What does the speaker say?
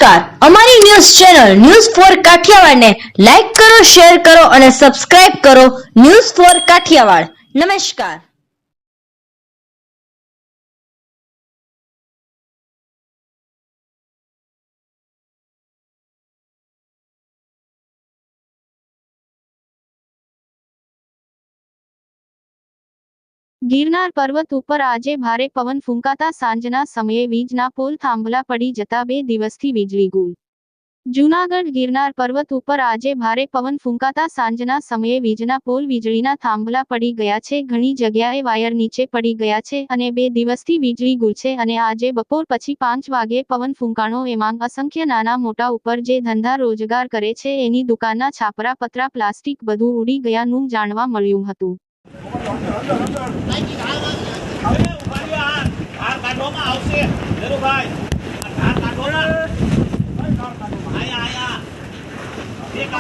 નમસ્કાર, અમારી news channel news for Kathiawad ને લાઈક કરો, શેર કરો અને સબસ્ક્રાઇબ કરો. News for Kathiawad. નમસ્કાર. ગિરનાર પર્વત ઉપર આજે ભારે પવન ફૂંકાતા સાંજના સમયે વીજના પોલ થાંભલા પડી જતા 2 દિવસથી વીજળી ગુલ. જૂનાગઢ ગિરનાર પર્વત ઉપર આજે ભારે પવન ફૂંકાતા સાંજના સમયે વીજના પોલ વીજળીના થાંભલા પડી ગયા છે. ઘણી જગ્યાએ વાયર નીચે પડી ગયા છે અને 2 દિવસથી વીજળી ગુલ છે અને આજે બપોર પછી 5 વાગ્યે પવન ફૂંકાણો એમાં અસંખ્ય નાના મોટા ઉપર જે ધંધા રોજગાર કરે છે એની દુકાનના છાપરા પતરા પ્લાસ્ટિક બધું ઉડી ગયાનું જાણવા મળ્યું હતું. એક